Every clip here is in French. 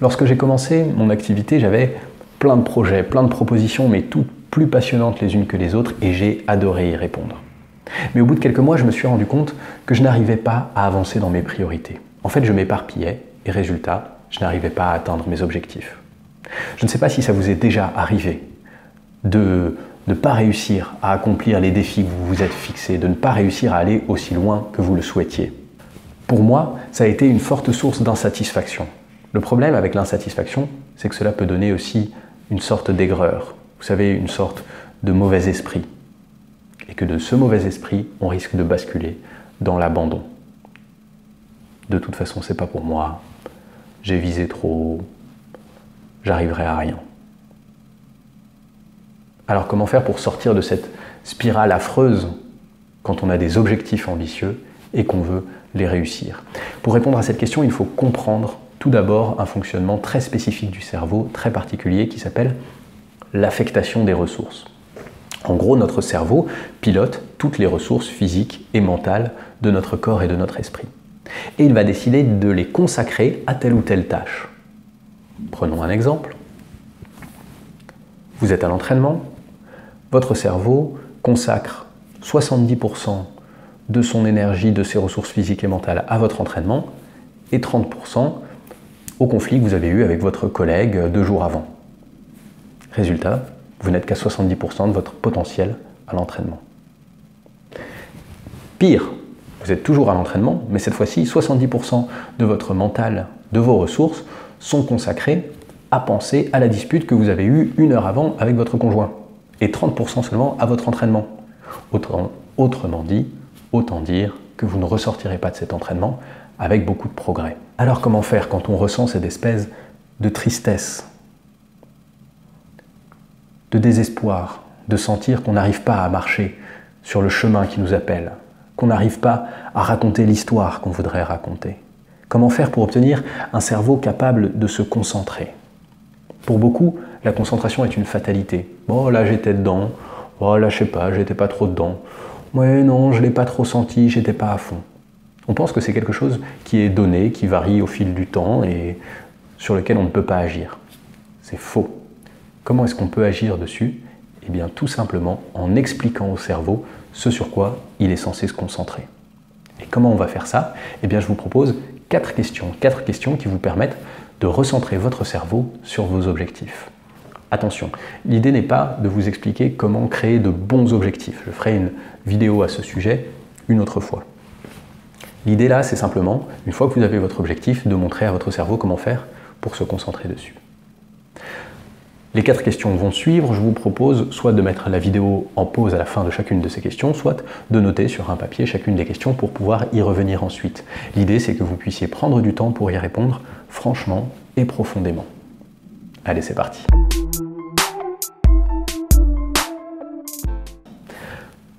Lorsque j'ai commencé mon activité, j'avais plein de projets, plein de propositions, mais toutes plus passionnantes les unes que les autres, et j'ai adoré y répondre. Mais au bout de quelques mois, je me suis rendu compte que je n'arrivais pas à avancer dans mes priorités. En fait, je m'éparpillais, et résultat, je n'arrivais pas à atteindre mes objectifs. Je ne sais pas si ça vous est déjà arrivé de ne pas réussir à accomplir les défis que vous vous êtes fixés, de ne pas réussir à aller aussi loin que vous le souhaitiez. Pour moi, ça a été une forte source d'insatisfaction. Le problème avec l'insatisfaction, c'est que cela peut donner aussi une sorte d'aigreur, vous savez, une sorte de mauvais esprit. Et que de ce mauvais esprit, on risque de basculer dans l'abandon. De toute façon, c'est pas pour moi, j'ai visé trop haut, j'arriverai à rien. Alors comment faire pour sortir de cette spirale affreuse quand on a des objectifs ambitieux et qu'on veut les réussir? Pour répondre à cette question, il faut comprendre tout d'abord un fonctionnement très spécifique du cerveau, très particulier, qui s'appelle l'affectation des ressources. En gros, notre cerveau pilote toutes les ressources physiques et mentales de notre corps et de notre esprit. Et il va décider de les consacrer à telle ou telle tâche. Prenons un exemple. Vous êtes à l'entraînement, votre cerveau consacre 70% de son énergie, de ses ressources physiques et mentales à votre entraînement et 30% au conflit que vous avez eu avec votre collègue 2 jours avant. Résultat, vous n'êtes qu'à 70% de votre potentiel à l'entraînement. Pire, vous êtes toujours à l'entraînement, mais cette fois-ci, 70% de votre mental, de vos ressources, sont consacrés à penser à la dispute que vous avez eue 1 heure avant avec votre conjoint, et 30% seulement à votre entraînement. Autrement dit, autant dire que vous ne ressortirez pas de cet entraînement avec beaucoup de progrès. Alors comment faire quand on ressent cette espèce de tristesse, de désespoir, de sentir qu'on n'arrive pas à marcher sur le chemin qui nous appelle, qu'on n'arrive pas à raconter l'histoire qu'on voudrait raconter? Comment faire pour obtenir un cerveau capable de se concentrer? Pour beaucoup, la concentration est une fatalité. Bon, là j'étais dedans, oh là je sais pas, j'étais pas trop dedans. Ouais non, je l'ai pas trop senti, j'étais pas à fond. On pense que c'est quelque chose qui est donné, qui varie au fil du temps et sur lequel on ne peut pas agir. C'est faux. Comment est-ce qu'on peut agir dessus? Eh bien tout simplement en expliquant au cerveau ce sur quoi il est censé se concentrer. Et comment on va faire ça? Eh bien je vous propose 4 questions qui vous permettent de recentrer votre cerveau sur vos objectifs. Attention, l'idée n'est pas de vous expliquer comment créer de bons objectifs. Je ferai une vidéo à ce sujet une autre fois. L'idée là, c'est simplement, une fois que vous avez votre objectif, de montrer à votre cerveau comment faire pour se concentrer dessus. Les 4 questions vont suivre. Je vous propose soit de mettre la vidéo en pause à la fin de chacune de ces questions, soit de noter sur un papier chacune des questions pour pouvoir y revenir ensuite. L'idée, c'est que vous puissiez prendre du temps pour y répondre franchement et profondément. Allez, c'est parti.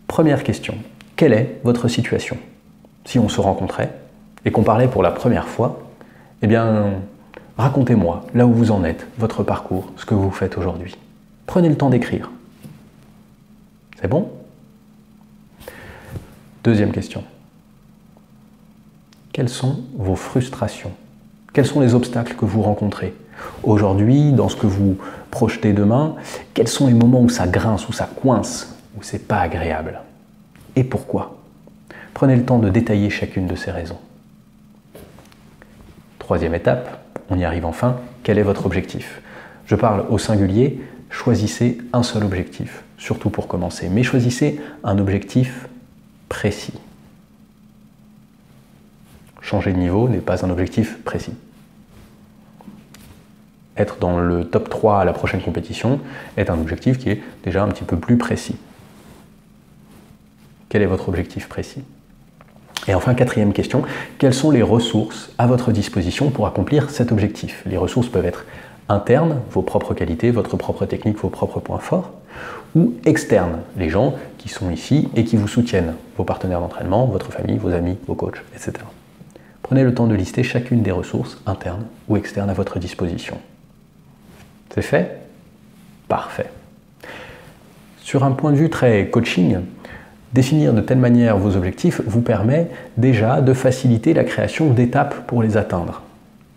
Première question. Quelle est votre situation? Si on se rencontrait et qu'on parlait pour la première fois, eh bien, racontez-moi là où vous en êtes, votre parcours, ce que vous faites aujourd'hui. Prenez le temps d'écrire. C'est bon? Deuxième question. Quelles sont vos frustrations? Quels sont les obstacles que vous rencontrez aujourd'hui, dans ce que vous projetez demain? Quels sont les moments où ça grince, où ça coince, où c'est pas agréable? Et pourquoi? Prenez le temps de détailler chacune de ces raisons. Troisième étape, on y arrive enfin. Quel est votre objectif? Je parle au singulier, choisissez un seul objectif, surtout pour commencer, mais choisissez un objectif précis. Changer de niveau n'est pas un objectif précis. Être dans le top 3 à la prochaine compétition est un objectif qui est déjà un petit peu plus précis. Quel est votre objectif précis? Et enfin, quatrième question, quelles sont les ressources à votre disposition pour accomplir cet objectif? Les ressources peuvent être internes, vos propres qualités, votre propre technique, vos propres points forts, ou externes, les gens qui sont ici et qui vous soutiennent, vos partenaires d'entraînement, votre famille, vos amis, vos coachs, etc. Prenez le temps de lister chacune des ressources internes ou externes à votre disposition. C'est fait? Parfait. Sur un point de vue très coaching, définir de telle manière vos objectifs vous permet déjà de faciliter la création d'étapes pour les atteindre.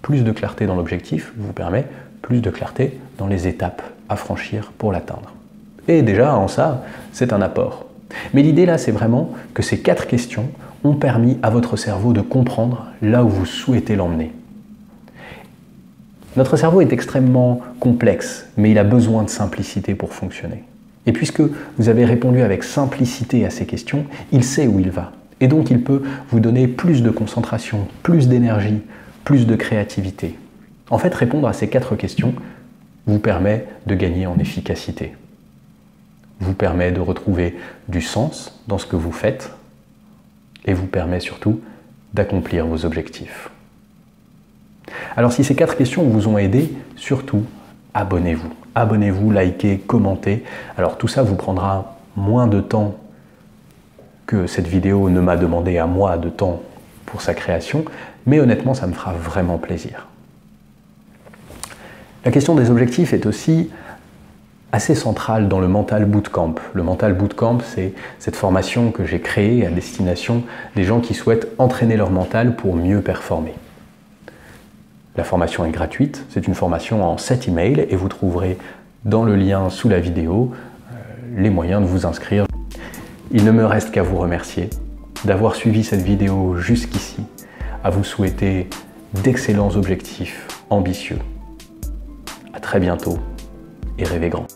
Plus de clarté dans l'objectif vous permet plus de clarté dans les étapes à franchir pour l'atteindre. Et déjà, en ça, c'est un apport. Mais l'idée là, c'est vraiment que ces 4 questions ont permis à votre cerveau de comprendre là où vous souhaitez l'emmener. Notre cerveau est extrêmement complexe, mais il a besoin de simplicité pour fonctionner. Et puisque vous avez répondu avec simplicité à ces questions, il sait où il va. Et donc il peut vous donner plus de concentration, plus d'énergie, plus de créativité. En fait, répondre à ces 4 questions vous permet de gagner en efficacité, vous permet de retrouver du sens dans ce que vous faites et vous permet surtout d'accomplir vos objectifs. Alors si ces 4 questions vous ont aidé, surtout abonnez-vous. Abonnez-vous, likez, commentez. Alors tout ça vous prendra moins de temps que cette vidéo ne m'a demandé à moi de temps pour sa création, mais honnêtement ça me fera vraiment plaisir. La question des objectifs est aussi assez centrale dans le Mental Bootcamp. Le Mental Bootcamp, c'est cette formation que j'ai créée à destination des gens qui souhaitent entraîner leur mental pour mieux performer. La formation est gratuite, c'est une formation en 7 emails et vous trouverez dans le lien sous la vidéo les moyens de vous inscrire. Il ne me reste qu'à vous remercier d'avoir suivi cette vidéo jusqu'ici, à vous souhaiter d'excellents objectifs ambitieux. À très bientôt et rêvez grand.